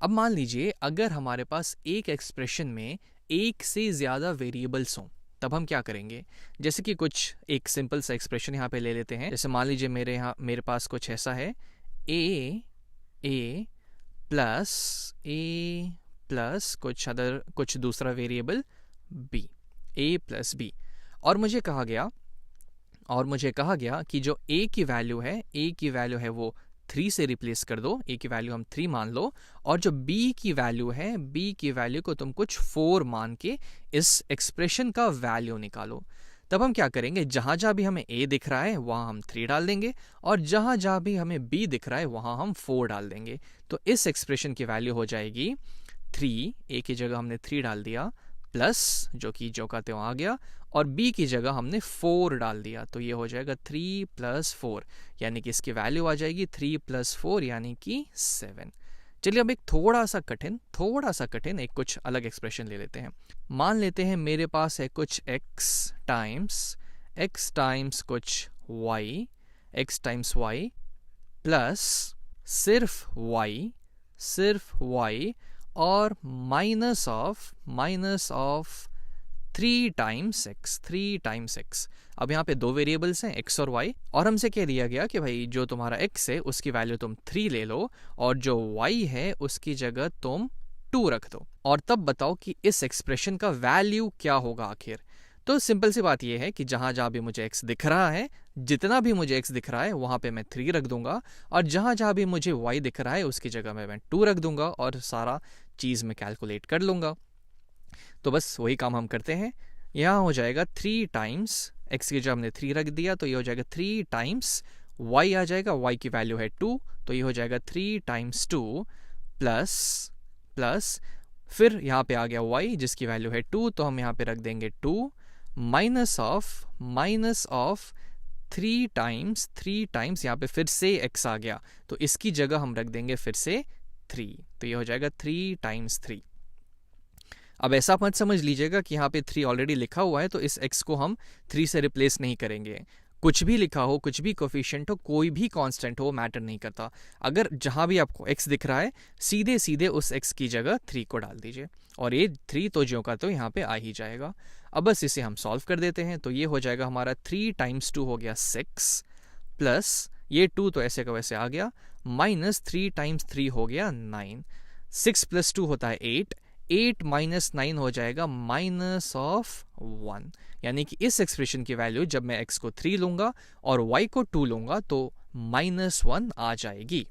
अब मान लीजिए अगर हमारे पास एक एक्सप्रेशन में एक से ज़्यादा वेरिएबल्स हों, तब हम क्या करेंगे। जैसे कि कुछ एक सिंपल सा एक्सप्रेशन यहाँ पे ले लेते हैं। जैसे मान लीजिए मेरे पास कुछ ऐसा है, ए प्लस कुछ दूसरा वेरिएबल बी, ए प्लस बी। और मुझे कहा गया कि जो ए की वैल्यू है वो 3 से रिप्लेस कर दो, ए की वैल्यू हम 3 मान लो, और जो बी की वैल्यू को तुम कुछ 4 मान के इस एक्सप्रेशन का वैल्यू निकालो। तब हम क्या करेंगे, जहाँ भी हमें ए दिख रहा है वहाँ हम 3 डाल देंगे, और जहाँ भी हमें बी दिख रहा है वहाँ हम 4 डाल देंगे। तो इस एक्सप्रेशन की वैल्यू हो जाएगी 3, ए की जगह हमने 3 डाल दिया, प्लस जो का त्यों आ गया, और b की जगह हमने 4 डाल दिया, तो ये हो जाएगा 3 + 4, यानी कि इसकी वैल्यू आ जाएगी 3 + 4 यानी कि 7। चलिए अब एक थोड़ा सा कठिन एक कुछ अलग एक्सप्रेशन ले लेते हैं। मान लेते हैं मेरे पास है कुछ x टाइम्स कुछ x टाइम्स y प्लस सिर्फ y और माइनस ऑफ 3 टाइम्स x। अब यहाँ पे 2 वेरिएबल्स हैं x और y, और हमसे कह दिया गया कि भाई जो तुम्हारा x है उसकी वैल्यू तुम 3 ले लो, और जो y है उसकी जगह तुम 2 रख दो, और तब बताओ कि इस एक्सप्रेशन का वैल्यू क्या होगा आखिर। तो सिंपल सी बात यह है कि जहाँ भी मुझे x दिख रहा है, जितना भी मुझे x दिख रहा है वहाँ पे मैं 3 रख दूंगा, और जहाँ भी मुझे y दिख रहा है उसकी जगह में मैं 2 रख दूंगा, और सारा चीज़ में कैलकुलेट कर लूँगा। तो बस वही काम हम करते हैं। यहाँ हो जाएगा 3 टाइम्स x की जगह हमने 3 रख दिया, तो ये हो जाएगा 3 टाइम्स y आ जाएगा, y की वैल्यू है 2, तो ये हो जाएगा 3 टाइम्स 2 प्लस फिर यहाँ पे आ गया y जिसकी वैल्यू है 2, तो हम यहाँ पे रख देंगे 2 माइनस ऑफ 3 टाइम्स यहाँ पे फिर से x आ गया, तो इसकी जगह हम रख देंगे फिर से 3, तो ये हो जाएगा 3 टाइम्स 3। अब ऐसा मत समझ लीजिएगा कि यहाँ पे 3 ऑलरेडी लिखा हुआ है तो इस x को हम 3 से रिप्लेस नहीं करेंगे। कुछ भी लिखा हो, कुछ भी कोफिशिएंट हो, कोई भी कांस्टेंट हो, मैटर नहीं करता। अगर जहाँ भी आपको x दिख रहा है सीधे उस x की जगह 3 को डाल दीजिए, और ये 3 तो ज्यों का तो यहाँ पे आ ही जाएगा। अब बस इसे हम सॉल्व कर देते हैं, तो ये हो जाएगा हमारा 3 टाइम्स 2 हो गया 6, प्लस ये 2 तो ऐसे का वैसे आ गया, माइनस 3 टाइम्स 3 हो गया 9, 6 + 2 होता है 8 माइनस 9 हो जाएगा माइनस ऑफ 1, यानी कि इस एक्सप्रेशन की वैल्यू जब मैं x को 3 लूंगा और y को 2 लूंगा तो -1 आ जाएगी।